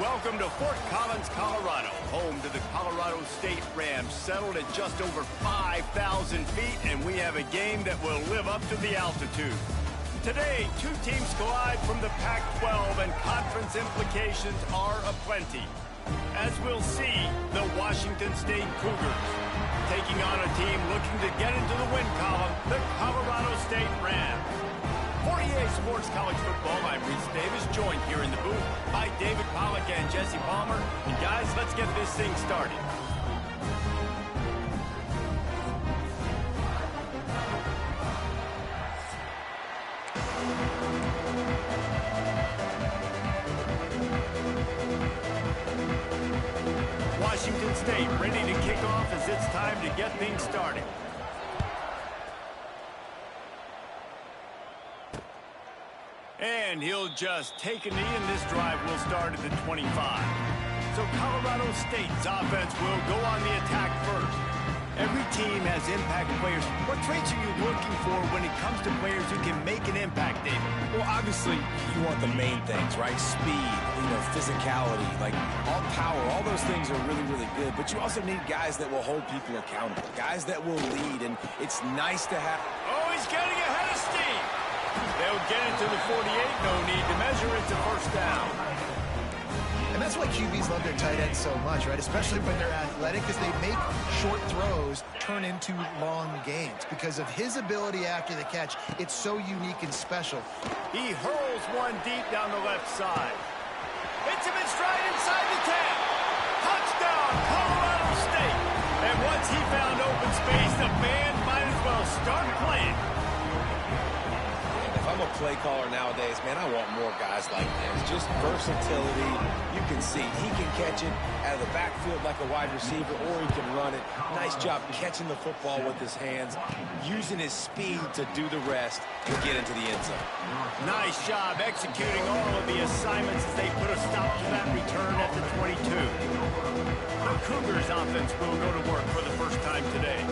Welcome to Fort Collins, Colorado, home to the Colorado State Rams, settled at just over 5,000 feet, and we have a game that will live up to the altitude. Today, two teams collide from the Pac-12, and conference implications are aplenty. As we'll see, the Washington State Cougars taking on a team looking to get into the win column, the Colorado State Rams. For EA Sports College Football, I'm Reese Davis, joined here in the booth by David Pollack and Jesse Palmer. And guys, let's get this thing started. Washington State ready to kick off as it's time to get things started. And he'll just take a knee, and this drive will start at the 25. So Colorado State's offense will go on the attack first. Every team has impact players. What traits are you looking for when it comes to players who can make an impact, David? Well, obviously, you want the main things, right? Speed, physicality, like all power. All those things are really, really good. But you also need guys that will hold people accountable, guys that will lead, and it's nice to have. Oh, he's getting ahead of steam. They'll get it to the 48. No need to measure. It's a first down. And that's why QBs love their tight ends so much, right? Especially when they're athletic, because they make short throws turn into long games. Because of his ability after the catch, it's so unique and special. He hurls one deep down the left side. Hits him in stride inside the 10. Touchdown, Colorado State. And once he found open space, the band might as well start playing. If I'm a play caller nowadays, man, I want more guys like this. Just versatility. You can see he can catch it out of the backfield like a wide receiver, or he can run it. Nice job catching the football with his hands, using his speed to do the rest and get into the end zone. Nice job executing all of the assignments as they put a stop to that return at the 22. The Cougars offense will go to work for the first time today.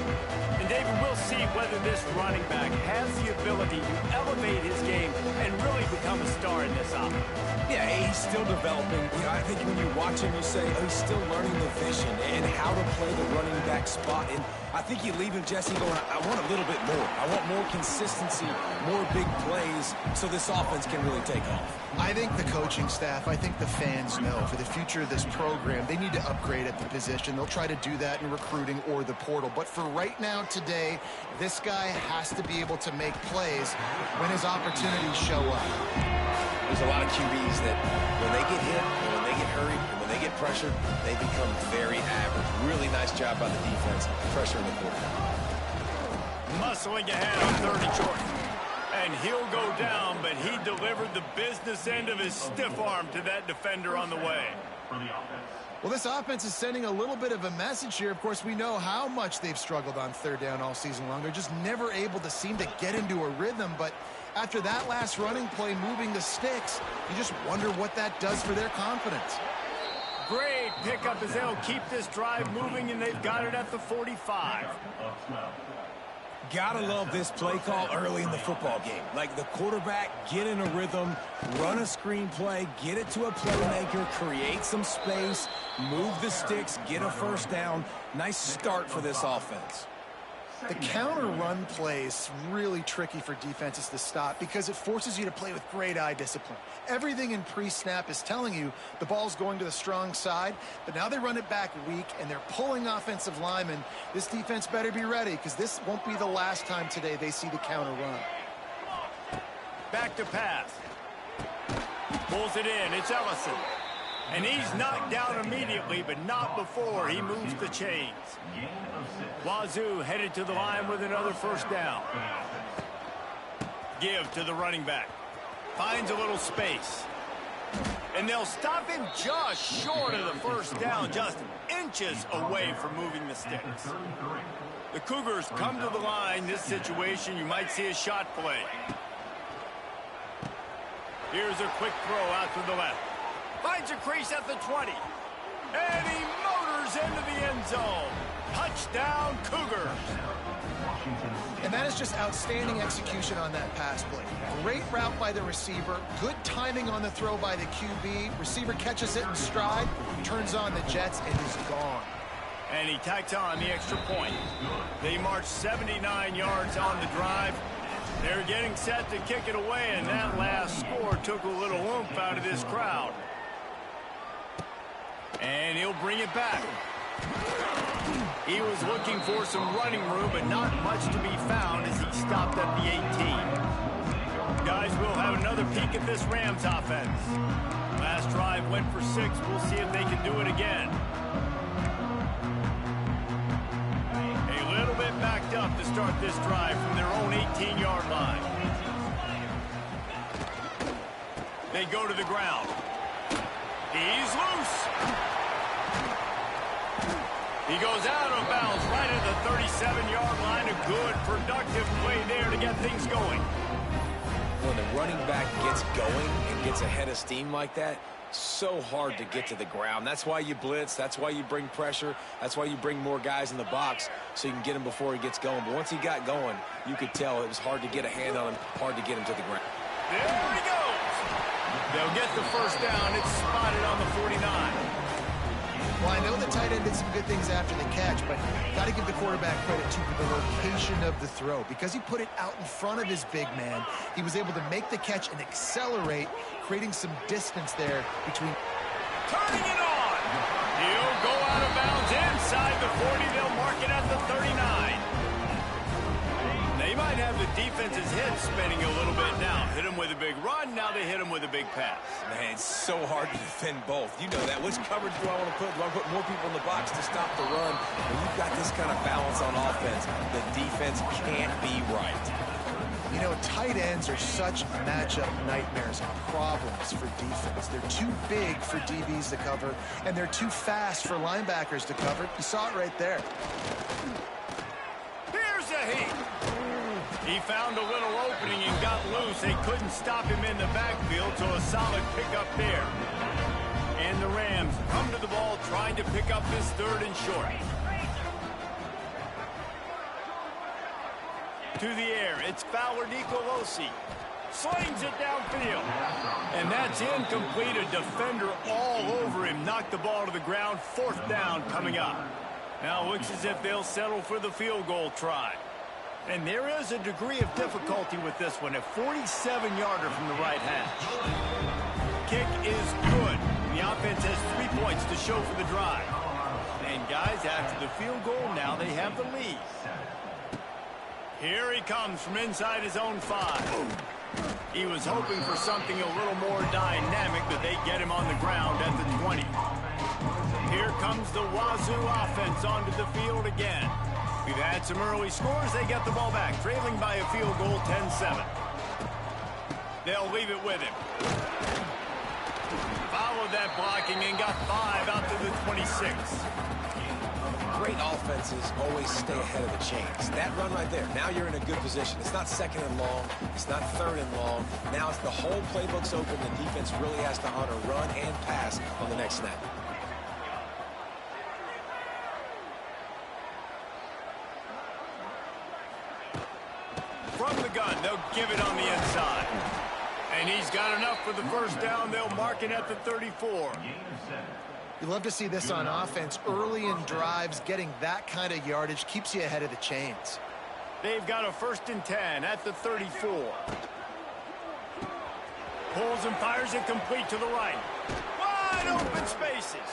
And David, we'll see whether this running back has the ability to elevate his game and really become a star in this offense. Yeah, he's still developing. I think when you watch him, you say, oh, he's still learning the vision and how to play the running back spot. And I think you leave him, Jesse, going, I want a little bit more. I want more consistency, more big plays, so this offense can really take off. I think the coaching staff, I think the fans know for the future of this program, they need to upgrade at the position. They'll try to do that in recruiting or the portal. But for right now, today, this guy has to be able to make plays when his opportunities show up. There's a lot of QBs that when they get hit, and when they get hurried, and when they get pressured, they become very average. Really nice job by the defense, pressuring the quarterback. Muscling ahead on 30 short. And he'll go down, but he delivered the business end of his stiff arm to that defender on the way. Well, this offense is sending a little bit of a message here. Of course, we know how much they've struggled on third down all season long. They're just never able to seem to get into a rhythm. But after that last running play, moving the sticks, you just wonder what that does for their confidence. Great pickup as they'll keep this drive moving, and they've got it at the 45. Gotta love this play call early in the football game. Like the quarterback, get in a rhythm, run a screen play, get it to a playmaker, create some space, move the sticks, get a first down. Nice start for this offense. The counter run play is really tricky for defenses to stop because it forces you to play with great eye discipline. Everything in pre-snap is telling you the ball's going to the strong side, but now they run it back weak and they're pulling offensive linemen. This defense better be ready because this won't be the last time today they see the counter run. Back to pass. Pulls it in. It's Ellison. And he's knocked down immediately, but not before he moves the chains. Wazoo headed to the line with another first down. Give to the running back. Finds a little space. And they'll stop him just short of the first down, just inches away from moving the sticks. The Cougars come to the line. This situation, you might see a shot play. Here's a quick throw out to the left. Finds a crease at the 20. And he motors into the end zone. Touchdown, Cougars. And that is just outstanding execution on that pass play. Great route by the receiver, good timing on the throw by the QB. Receiver catches it in stride, turns on the jets, and is gone. And he tacks on the extra point. They marched 79 yards on the drive. They're getting set to kick it away, and that last score took a little oomph out of this crowd. And he'll bring it back. He was looking for some running room, but not much to be found as he stopped at the 18. Guys, we'll have another peek at this Rams offense. Last drive went for 6. We'll see if they can do it again. A little bit backed up to start this drive from their own 18-yard line. They go to the ground. He's loose. He goes out of bounds right at the 37-yard line. A good, productive play there to get things going. When the running back gets going and gets ahead of steam like that, so hard to get to the ground. That's why you blitz. That's why you bring pressure. That's why you bring more guys in the box so you can get him before he gets going. But once he got going, you could tell it was hard to get a hand on him, hard to get him to the ground. There he goes. They'll get the first down. It's spotted on the 49. Well, I know the tight end did some good things after the catch, but got to give the quarterback credit to the location of the throw. Because he put it out in front of his big man, he was able to make the catch and accelerate, creating some distance there between. Turning it on. He'll go out of bounds inside the 40. They'll mark it at the 39. They might have the defense's head spinning a little bit now. Hit him with a big run. Now they hit him with a big pass. Man, it's so hard to defend both. You know that. Which coverage do I want to put? Do I put more people in the box to stop the run? When you've got this kind of balance on offense, the defense can't be right. You know, tight ends are such matchup nightmares and problems for defense. They're too big for DBs to cover, and they're too fast for linebackers to cover. You saw it right there. Here's a heat. He found a little opening and got loose. They couldn't stop him in the backfield, so a solid pickup there. And the Rams come to the ball trying to pick up this 3rd and short. To the air, it's Fowler Nicolosi. Slings it downfield. And that's incomplete. A defender all over him. Knocked the ball to the ground. 4th down coming up. Now it looks as if they'll settle for the field goal try. And there is a degree of difficulty with this one. A 47-yarder from the right hash. Kick is good. The offense has 3 points to show for the drive. And guys, after the field goal, now they have the lead. Here he comes from inside his own 5. He was hoping for something a little more dynamic, but they get him on the ground at the 20. Here comes the Wazoo offense onto the field again. We've had some early scores. They get the ball back, trailing by a field goal, 10-7. They'll leave it with him. Followed that blocking and got 5 out to the 26. Great offenses always stay ahead of the chains. That run right there, now you're in a good position. It's not 2nd and long. It's not 3rd and long. Now it's the whole playbook's open. The defense really has to honor run and pass on the next snap. From the gun, they'll give it on the inside. And he's got enough for the first down. They'll mark it at the 34. You love to see this on offense. Early in drives, getting that kind of yardage keeps you ahead of the chains. They've got a 1st and 10 at the 34. Pulls and fires it complete to the right. Wide open spaces.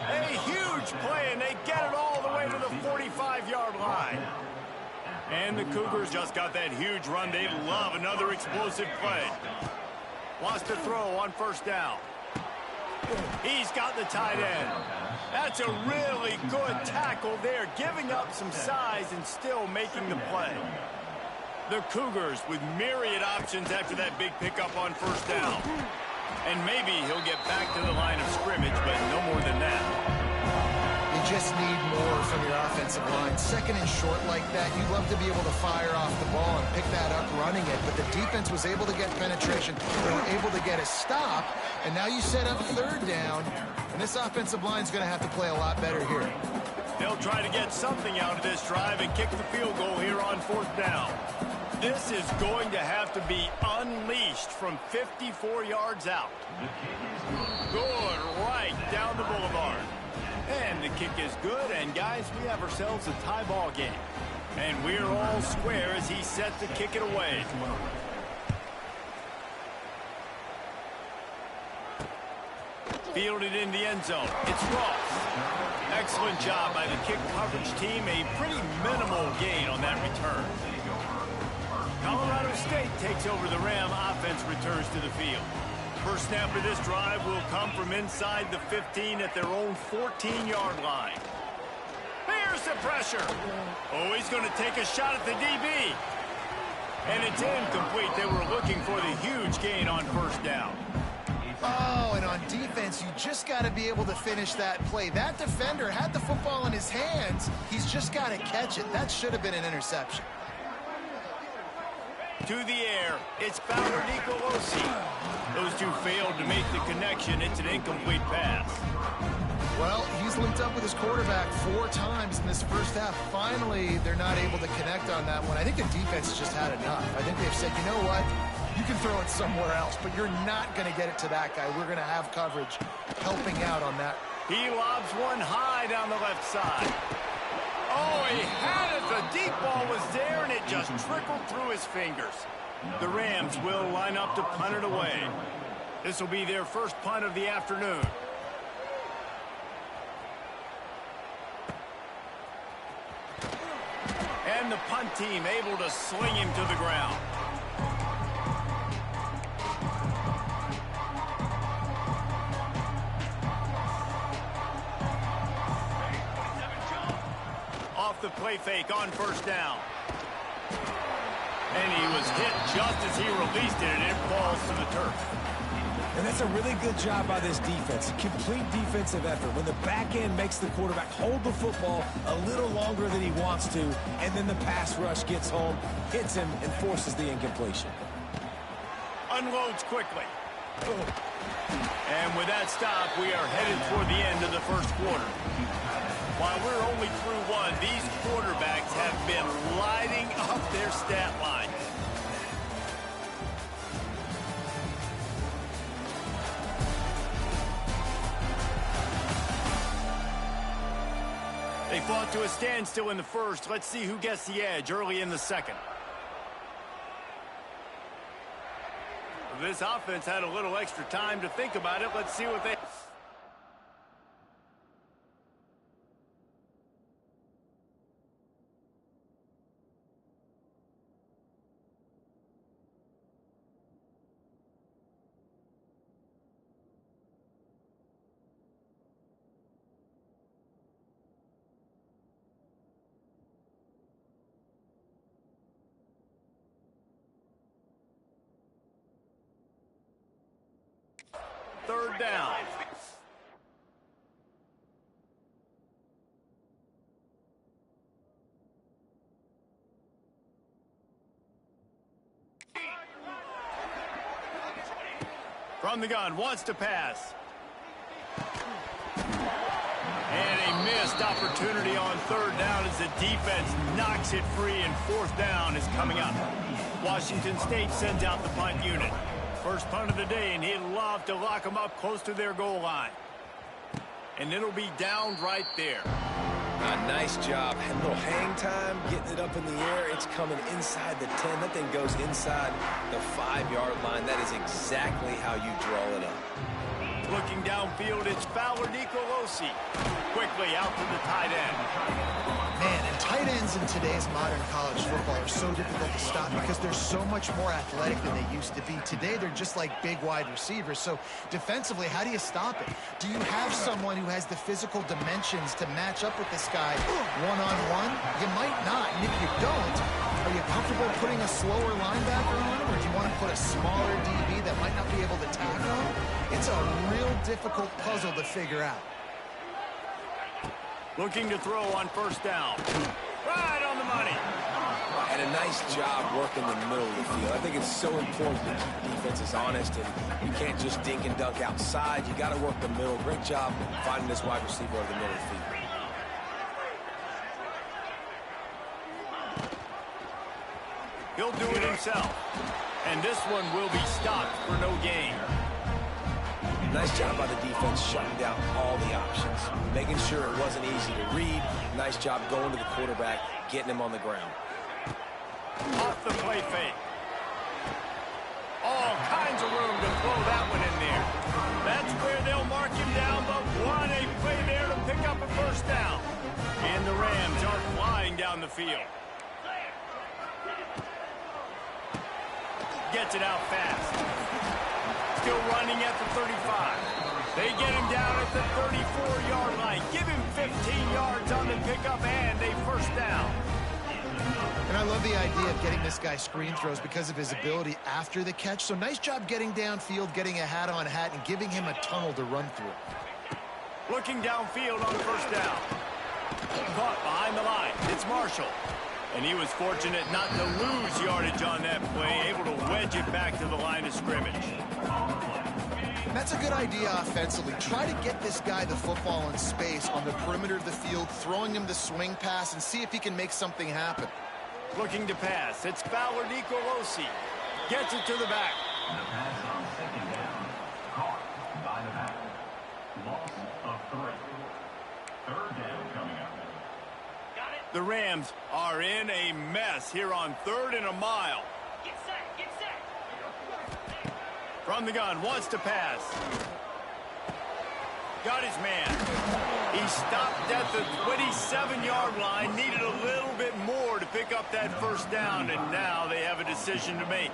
A huge play, and they get it all the way to the 45-yard line. And the Cougars just got that huge run. They love another explosive play. Wants to throw on 1st down. He's got the tight end. That's a really good tackle there, giving up some size and still making the play. The Cougars with myriad options after that big pickup on 1st down. And maybe he'll get back to the line of scrimmage, but no more than that. You just need more from your offensive line. 2nd and short like that, you love to be able to fire off the ball and pick that up running it. But the defense was able to get penetration. They were able to get a stop. And now you set up 3rd down. And this offensive line is going to have to play a lot better here. They'll try to get something out of this drive and kick the field goal here on 4th down. This is going to have to be unleashed from 54 yards out. Good, right down the boulevard. And the kick is good, and guys, we have ourselves a tie ball game. And we're all square as he's set to kick it away. Fielded in the end zone. It's Ross. Excellent job by the kick coverage team. A pretty minimal gain on that return. Colorado State takes over the Ram. Offense returns to the field. First snap of this drive will come from inside the 15 at their own 14-yard line. Here's the pressure. Oh, he's going to take a shot at the DB. And it's incomplete. They were looking for the huge gain on 1st down. Oh, and on defense, you just got to be able to finish that play. That defender had the football in his hands. He's just got to catch it. That should have been an interception. To the air, it's Fowler Nicolosi. Those two failed to make the connection. It's an incomplete pass. Well, he's linked up with his quarterback 4 times in this first half. Finally, they're not able to connect on that one. I think the defense just had enough. I think they've said, you know what? You can throw it somewhere else, but you're not going to get it to that guy. We're going to have coverage helping out on that. He lobs one high down the left side. Oh, he had it. The deep ball was there, and it just trickled through his fingers. The Rams will line up to punt it away. This will be their first punt of the afternoon. And the punt team able to sling him to the ground. Off the play fake on 1st down. And he was hit just as he released it, and it falls to the turf. And that's a really good job by this defense. Complete defensive effort. When the back end makes the quarterback hold the football a little longer than he wants to, and then the pass rush gets home, hits him, and forces the incompletion. Unloads quickly. And with that stop, we are headed toward the end of the first quarter. While we're only through one, these quarterbacks have been lighting up their stat line. They fought to a standstill in the first. Let's see who gets the edge early in the second. This offense had a little extra time to think about it. Let's see what they... Third down. From the gun, wants to pass. And a missed opportunity on 3rd down as the defense knocks it free, and 4th down is coming up. Washington State sends out the punt unit. First punt of the day, and he'd love to lock them up close to their goal line. And it'll be down right there. Nice job. A little hang time, getting it up in the air. It's coming inside the 10. That thing goes inside the 5-yard line. That is exactly how you draw it up. Looking downfield, it's Fowler Nicolosi. Quickly out to the tight end. Man, and tight ends in today's modern college football are so difficult to stop because they're so much more athletic than they used to be. Today, they're just like big wide receivers. So defensively, how do you stop it? Do you have someone who has the physical dimensions to match up with this guy one-on-one? You might not. And if you don't, are you comfortable putting a slower linebacker on him, or do you want to put a smaller DB that might not be able to tackle him? It's a real difficult puzzle to figure out. Looking to throw on 1st down. Right on the money. And a nice job working the middle of the field. I think it's so important to keep defenses honest, and you can't just dink and dunk outside. You got to work the middle. Great job finding this wide receiver over the middle of the field. He'll do it himself. And this one will be stopped for no gain. Nice job by the defense shutting down all the options, making sure it wasn't easy to read. Nice job going to the quarterback, getting him on the ground. Off the play fake. All kinds of room to throw that one in there. That's where they'll mark him down, but what a play there to pick up a first down. And the Rams are flying down the field. Gets it out fast. Still running at the 35. They get him down at the 34-yard line. Give him 15 yards on the pickup and a first down. And I love the idea of getting this guy screen throws because of his ability after the catch. So nice job getting downfield, getting a hat-on-hat, and giving him a tunnel to run through. Looking downfield on first down. Caught behind the line. It's Marshall. And he was fortunate not to lose yardage on that play, able to wedge it back to the line of scrimmage. And that's a good idea offensively. Try to get this guy the football in space on the perimeter of the field, throwing him the swing pass, and see if he can make something happen. Looking to pass. It's Fowler Nicolosi. Gets it to the back. The pass on second down. Caught by the back. Loss of 3. Third down coming up. The Rams are in a mess here on 3rd and a mile. Get set, get set. From the gun, wants to pass. Got his man. He stopped at the 27-yard line, needed a little bit more to pick up that first down, and now they have a decision to make.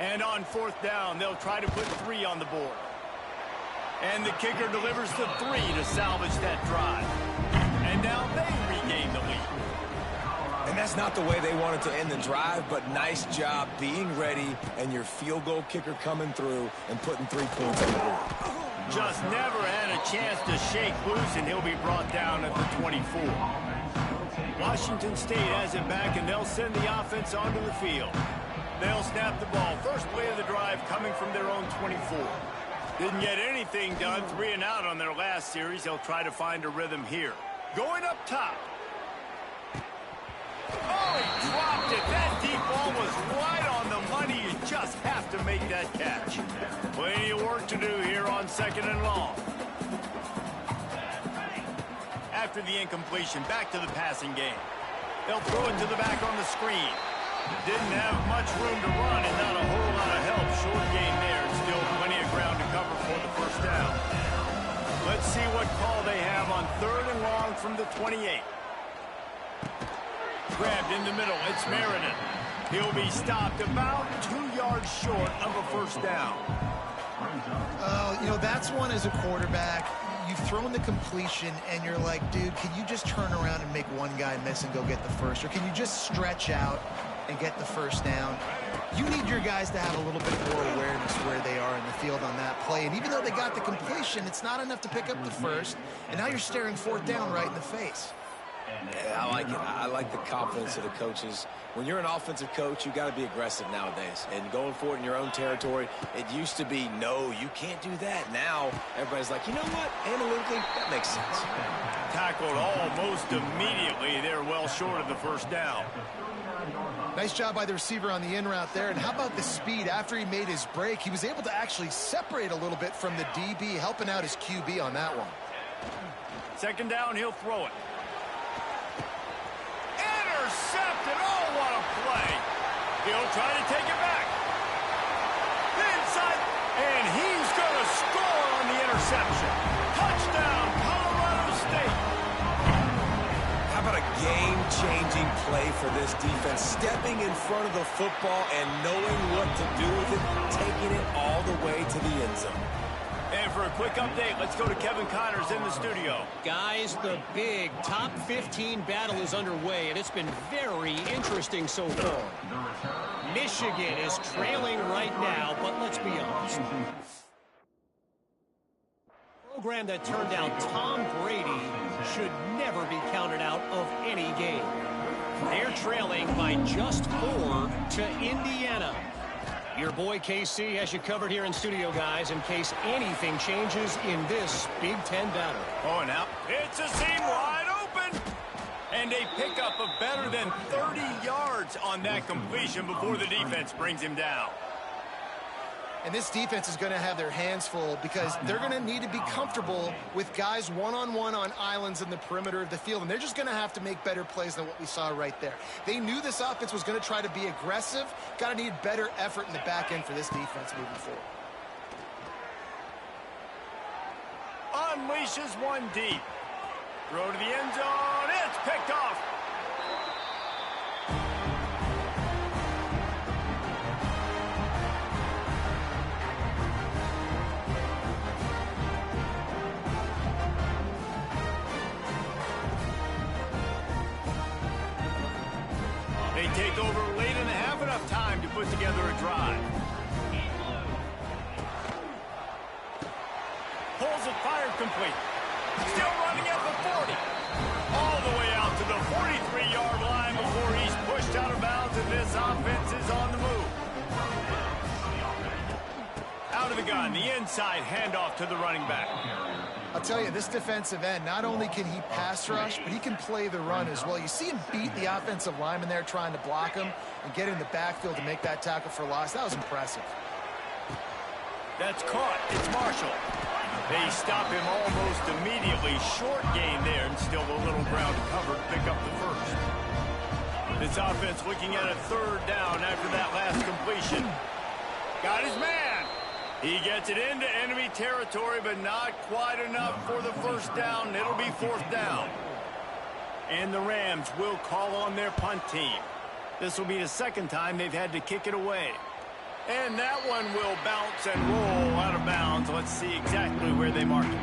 And on 4th down, they'll try to put 3 on the board. And the kicker delivers the 3 to salvage that drive. And now they regain the lead. And that's not the way they wanted to end the drive, but nice job being ready and your field goal kicker coming through and putting 3 points on the board. Just never had a chance to shake loose, and he'll be brought down at the 24. Washington State has it back, and they'll send the offense onto the field. They'll snap the ball. First play of the drive coming from their own 24. Didn't get anything done. 3 and out on their last series. They'll try to find a rhythm here. Going up top. Oh, he dropped it. That deep ball was right on the money. You just have to make that catch. Plenty of work to do here on 2nd and long. After the incompletion, back to the passing game. They'll throw it to the back on the screen. Didn't have much room to run and not a whole lot of help. Short game there. Still plenty of ground to cover for the first down. Let's see what call they have on 3rd and long from the 28. Grabbed in the middle. It's Meriden. He'll be stopped about 2 yards short of a first down. You know, that's one as a quarterback. You've thrown the completion, and you're like, dude, can you just turn around and make one guy miss and go get the first? Or can you just stretch out and get the first down? You need your guys to have a little bit more awareness where they are in the field on that play. And even though they got the completion, it's not enough to pick up the first. And now you're staring 4th down right in the face. Yeah, I like it. I like the confidence of the coaches. When you're an offensive coach, you got to be aggressive nowadays. And going for it in your own territory, it used to be, no, you can't do that. Now, everybody's like, you know what? Analytically, that makes sense. Tackled almost immediately. They're well short of the first down. Nice job by the receiver on the in route there. And how about the speed? After he made his break, he was able to actually separate a little bit from the DB, helping out his QB on that one. 2nd down, he'll throw it. Intercepted. Oh, what a play. He'll try to take it back. Inside. And he's going to score on the interception. Touchdown, Colorado State. How about a game-changing play for this defense? Stepping in front of the football and knowing what to do with it, taking it all the way to the end zone. And for a quick update, let's go to Kevin Connors in the studio. Guys, the big top 15 battle is underway, and it's been very interesting so far. Michigan is trailing right now, but let's be honest. The program that turned out Tom Brady should never be counted out of any game. They're trailing by just 4 to Indiana. Your boy KC has you covered here in studio, guys, in case anything changes in this Big Ten battle. Oh, now it's a seam wide open. And a pickup of better than 30 yards on that completion before the defense brings him down. And this defense is going to have their hands full because they're going to need to be comfortable with guys one-on-one on islands in the perimeter of the field. And they're just going to have to make better plays than what we saw right there. They knew this offense was going to try to be aggressive. Got to need better effort in the back end for this defense moving forward. Unleashes one deep. Throw to the end zone. It's picked off. They take over late in the half, enough time to put together a drive. Pulls it, fired complete. Still running at the 40. All the way out to the 43-yard line before he's pushed out of bounds, and this offense is on the move. Out of the gun, the inside handoff to the running back. I'll tell you, this defensive end, not only can he pass rush, but he can play the run as well. You see him beat the offensive lineman there trying to block him and get in the backfield to make that tackle for loss. That was impressive. That's caught. It's Marshall. They stop him almost immediately. Short gain there, and still a little ground to cover to pick up the first. This offense looking at a third down after that last completion. Got his man. He gets it into enemy territory, but not quite enough for the first down. It'll be fourth down. And the Rams will call on their punt team. This will be the second time they've had to kick it away. And that one will bounce and roll out of bounds. Let's see exactly where they mark it.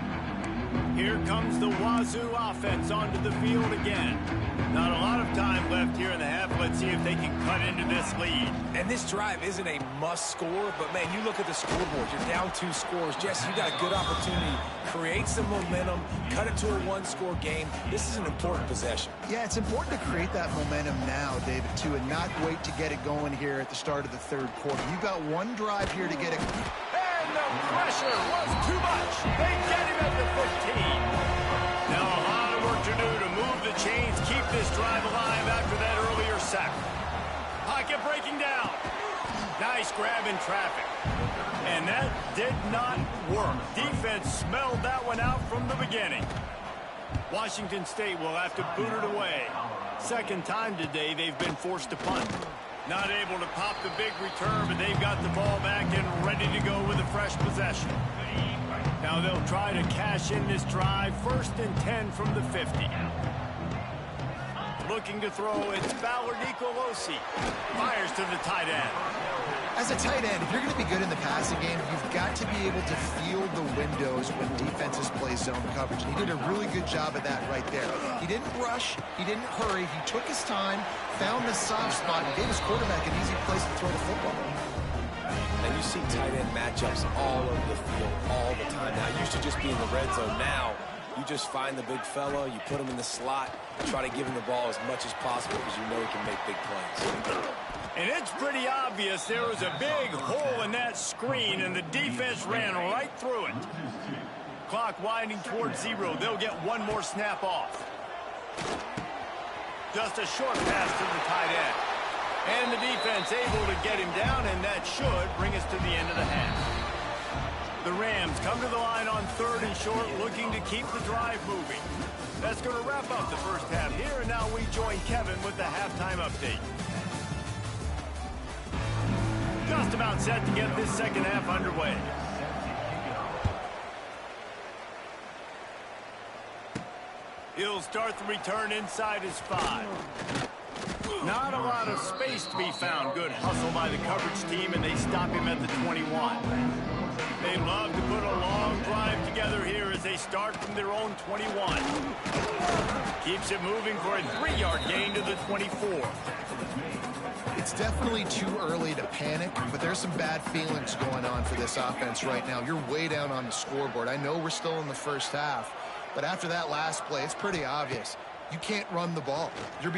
Here comes the Wazoo offense onto the field again. Not a lot of time left here in the half. Let's see if they can cut into this lead. And this drive isn't a must score, but, man, you look at the scoreboard. You're down 2 scores. Jesse, you got a good opportunity. Create some momentum. Cut it to a 1-score game. This is an important possession. Yeah, it's important to create that momentum now, David, too, and not wait to get it going here at the start of the third quarter. You've got one drive here to get it. And the pressure was too much. They get him at the 15. Now a lot of work to do to move the chains, keep this drive alive after that earlier sack. Pocket breaking down. Nice grab in traffic. And that did not work. Defense smelled that one out from the beginning. Washington State will have to boot it away. Second time today they've been forced to punt. Not able to pop the big return, but they've got the ball back and ready to go with a fresh possession. Now they'll try to cash in this drive. 1st and 10 from the 50. Looking to throw, it's Ballard Nicolosi. Fires to the tight end. As a tight end, if you're going to be good in the passing game, you've got to be able to feel the windows when defenses play zone coverage. And he did a really good job of that right there. He didn't rush. He didn't hurry. He took his time, found the soft spot, and gave his quarterback an easy place to throw the football. And you see tight end matchups all over the field all the time. Now, it used to just be in the red zone. Now, you just find the big fella, you put him in the slot, try to give him the ball as much as possible because you know he can make big plays. And it's pretty obvious there was a big hole in that screen, and the defense ran right through it. Clock winding towards 0. They'll get one more snap off. Just a short pass to the tight end. And the defense able to get him down, and that should bring us to the end of the half. The Rams come to the line on 3rd and short, looking to keep the drive moving. That's going to wrap up the first half here, and now we join Kevin with the halftime update. Just about set to get this second half underway. He'll start the return inside his 5. Not a lot of space to be found. Good hustle by the coverage team, and they stop him at the 21. They love to put a long drive together here as they start from their own 21. Keeps it moving for a 3-yard gain to the 24. It's definitely too early to panic, but there's some bad feelings going on for this offense right now. You're way down on the scoreboard. I know we're still in the first half, but after that last play, it's pretty obvious. You can't run the ball. You're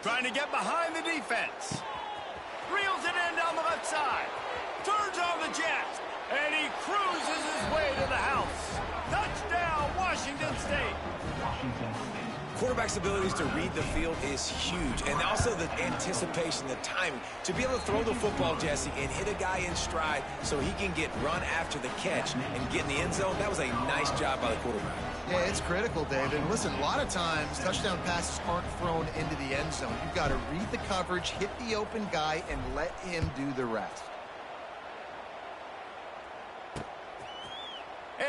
trying to get behind the defense. Reels it in down the left side. Turns on the jet. And he cruises his way to the house. Touchdown, Washington. Washington State. Quarterback's abilities to read the field is huge, and also the anticipation, the timing. To be able to throw the football, Jesse, and hit a guy in stride so he can get run after the catch and get in the end zone, that was a nice job by the quarterback. Yeah, it's critical, David. And listen, a lot of times, touchdown passes aren't thrown into the end zone. You've got to read the coverage, hit the open guy, and let him do the rest.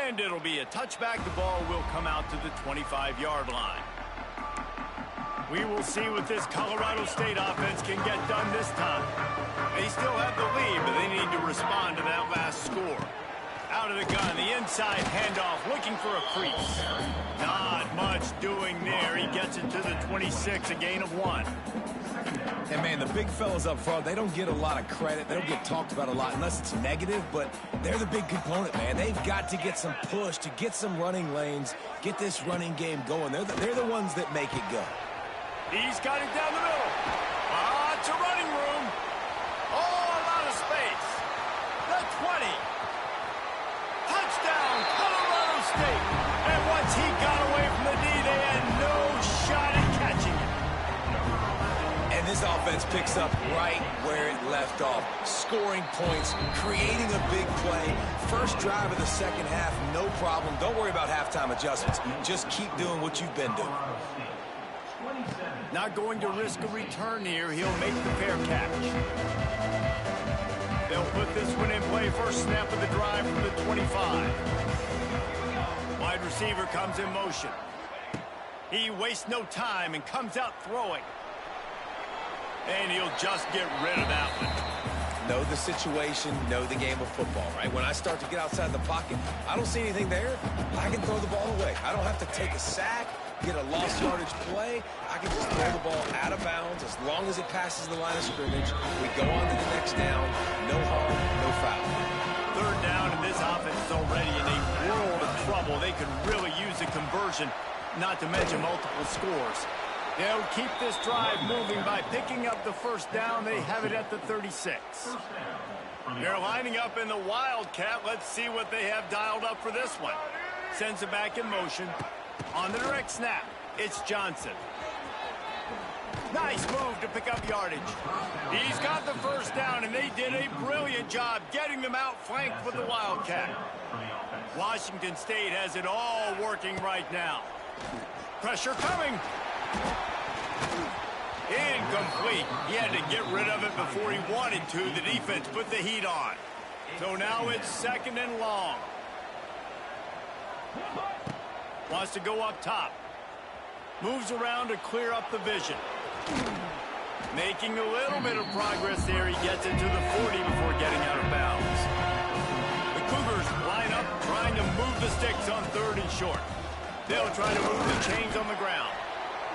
And it'll be a touchback. The ball will come out to the 25-yard line. We will see what this Colorado State offense can get done this time. They still have the lead, but they need to respond to that last score. Out of the gun, the inside handoff, looking for a crease. Not much doing there. He gets it to the 26, a gain of 1. And, man, the big fellas up front, they don't get a lot of credit. They don't get talked about a lot unless it's negative, but they're the big component, man. They've got to get some push, to get some running lanes, get this running game going. They're the ones that make it go. He's got it down the middle. Lots of running room. Oh, a lot of space. The 20. Touchdown, Colorado State. And once he got away from the knee, they had no shot at catching it. And this offense picks up right where it left off. Scoring points, creating a big play. First drive of the second half, no problem. Don't worry about halftime adjustments. Just keep doing what you've been doing. Not going to risk a return here. He'll make the fair catch. They'll put this one in play. First snap of the drive from the 25. Wide receiver comes in motion. He wastes no time and comes out throwing. And he'll just get rid of that one. Know the situation, know the game of football, right? When I start to get outside the pocket, I don't see anything there. I can throw the ball away. I don't have to take a sack, get a lost yardage play. I can just throw the ball out of bounds as long as it passes the line of scrimmage. We go on to the next down. No harm, no foul. Third down, and this offense is already in a world of trouble. They could really use a conversion, not to mention multiple scores. They'll keep this drive moving by picking up the first down. They have it at the 36. They're lining up in the Wildcat. Let's see what they have dialed up for this one. Sends it back in motion. On the direct snap, it's Johnson. Nice move to pick up yardage. He's got the first down, and they did a brilliant job getting them outflanked with the Wildcat. Washington State has it all working right now. Pressure coming. Incomplete. He had to get rid of it before he wanted to. The defense put the heat on. So now it's second and long. Wants to go up top. Moves around to clear up the vision. Making a little bit of progress there. He gets it to the 40 before getting out of bounds. The Cougars line up trying to move the sticks on third and short. They'll try to move the chains on the ground.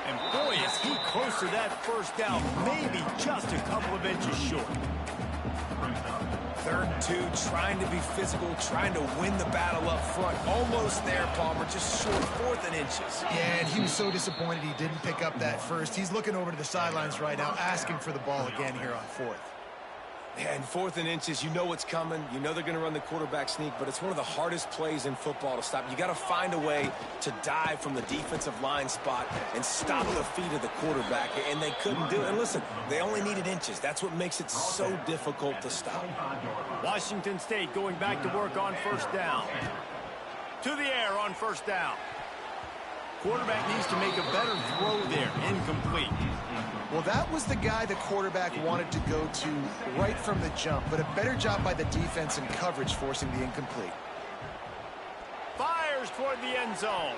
And boy, is he close to that first down. Maybe just a couple of inches short. Third and 2, trying to be physical, trying to win the battle up front. Almost there, Palmer, just short, fourth and inches. Yeah, and he was so disappointed he didn't pick up that first. He's looking over to the sidelines right now, asking for the ball again here on fourth. And fourth and inches, you know what's coming. You know they're going to run the quarterback sneak, but it's one of the hardest plays in football to stop. You got to find a way to dive from the defensive line spot and stop the feet of the quarterback, and they couldn't do it. And listen, they only needed inches. That's what makes it so difficult to stop. Washington State going back to work on first down. To the air on first down. Quarterback needs to make a better throw there. Incomplete. Well, that was the guy the quarterback wanted to go to right from the jump, but a better job by the defense and coverage forcing the incomplete. Fires toward the end zone.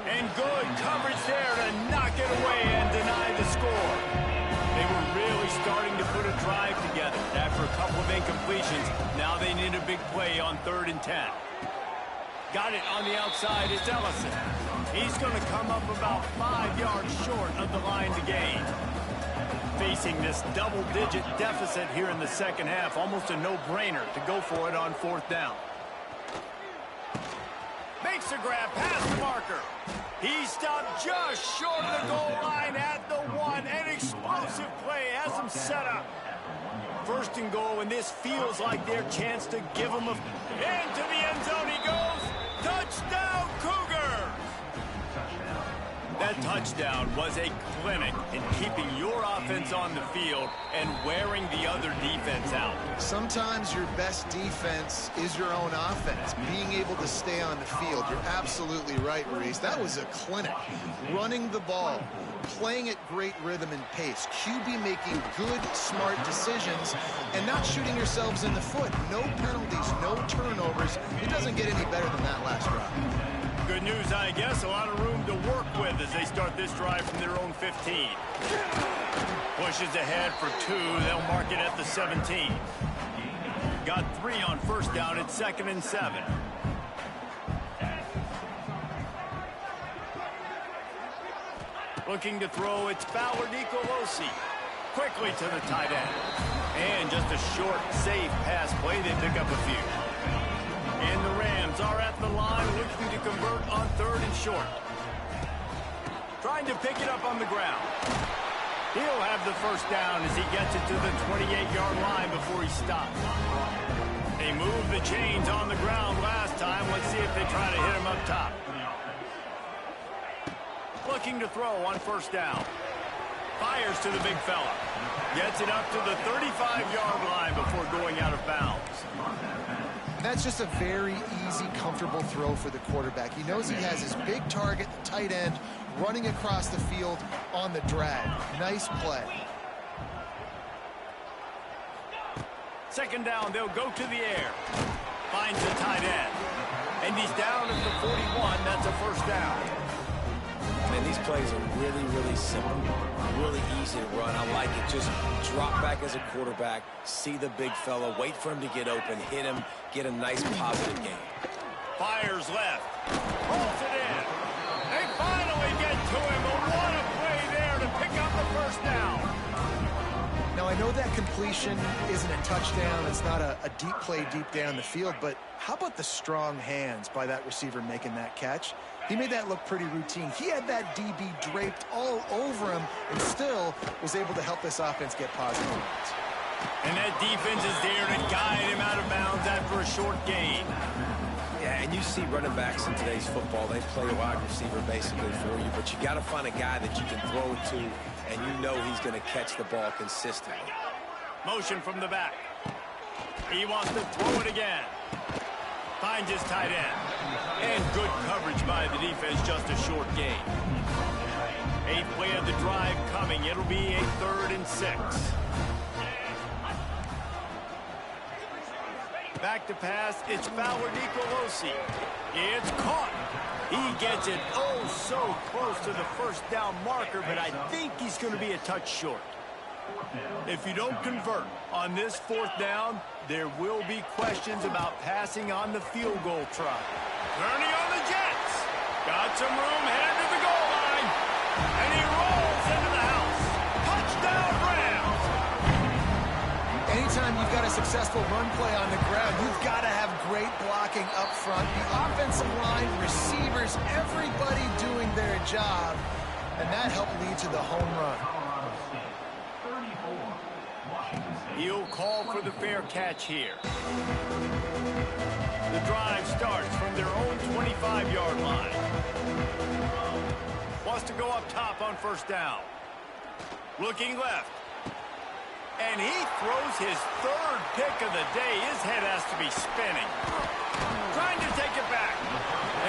And good coverage there to knock it away and deny the score. They were really starting to put a drive together. After a couple of incompletions, now they need a big play on 3rd and 10. Got it on the outside. It's Ellison. He's going to come up about 5 yards short of the line to gain. Facing this double-digit deficit here in the second half, almost a no-brainer to go for it on 4th down. Makes a grab past the marker. He stopped just short of the goal line at the 1. An explosive play has him set up. 1st and goal, and this feels like their chance to give him a... Into the end zone he goes. Touchdown, Cougars! That touchdown was a clinic in keeping your offense on the field and wearing the other defense out. Sometimes your best defense is your own offense, being able to stay on the field. You're absolutely right, Reese. That was a clinic. Running the ball, playing at great rhythm and pace, QB making good, smart decisions, and not shooting yourselves in the foot. No penalties, no turnovers. It doesn't get any better than that last drive. Good news, I guess. A lot of room to work with as they start this drive from their own 15. Pushes ahead for 2. They'll mark it at the 17. Got 3 on first down at 2nd and 7. Looking to throw, it's Nicolosi. Quickly to the tight end. And just a short, safe pass play. They pick up a few. And the Rams are at the line looking to convert on 3rd and short. Trying to pick it up on the ground. He'll have the first down as he gets it to the 28-yard line before he stops. They moved the chains on the ground last time. Let's see if they try to hit him up top. Looking to throw on first down. Fires to the big fella. Gets it up to the 35-yard line before going out of bounds. That's just a very easy, comfortable throw for the quarterback. He knows he has his big target, the tight end, running across the field on the drag. Nice play. 2nd down, they'll go to the air. Finds the tight end. And he's down at the 41. That's a first down. Man, these plays are really, really simple. Really easy to run. I like it. Just drop back as a quarterback, see the big fella, wait for him to get open, hit him, get a nice positive game. Fires left. Pulls it in. They finally get to him. But what a play there to pick up the first down. Now, I know that completion isn't a touchdown. It's not a deep play deep down the field. But how about the strong hands by that receiver making that catch? He made that look pretty routine. He had that DB draped all over him and still was able to help this offense get positive points. And that defense is there to guide him out of bounds after a short gain. Yeah, and you see running backs in today's football, they play a wide receiver basically for you, but you got to find a guy that you can throw it to, and you know he's going to catch the ball consistently. Motion from the back. He wants to throw it again. Finds his tight end. And good coverage by the defense, just a short gain. 8th play of the drive coming. It'll be a 3rd and 6. Back to pass, it's Nicolosi. It's caught. He gets it oh so close to the first down marker, but I think he's going to be a touch short. If you don't convert on this 4th down, there will be questions about passing on the field goal try. Turning on the Jets. Got some room, headed to the goal line. And he rolls into the house. Touchdown, Rams. Anytime you've got a successful run play on the ground, you've got to have great blocking up front. The offensive line, receivers, everybody doing their job. And that helped lead to the home run. He'll call for the fair catch here. The drive starts from their own 25-yard line. Wants to go up top on first down. Looking left. And he throws his 3rd pick of the day. His head has to be spinning. Trying to take it back.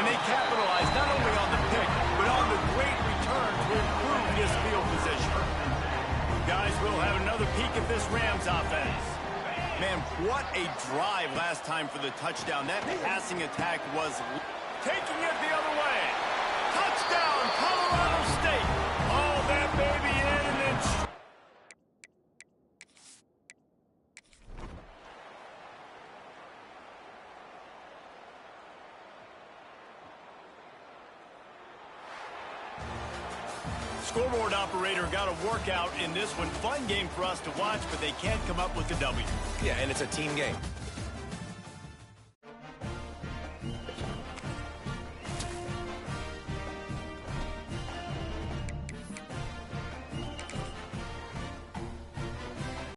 And they capitalize not only on the pick, but on the great return to improve this field position. Guys, we'll have another peek at this Rams offense. Man, what a drive last time for the touchdown. That passing attack was taking it the other way. Touchdown, Colorado State. Oh, that baby in and then... Scoreboard operator got a workout in this one. Fun game for us to watch, but they can't come up with the W. Yeah, and it's a team game.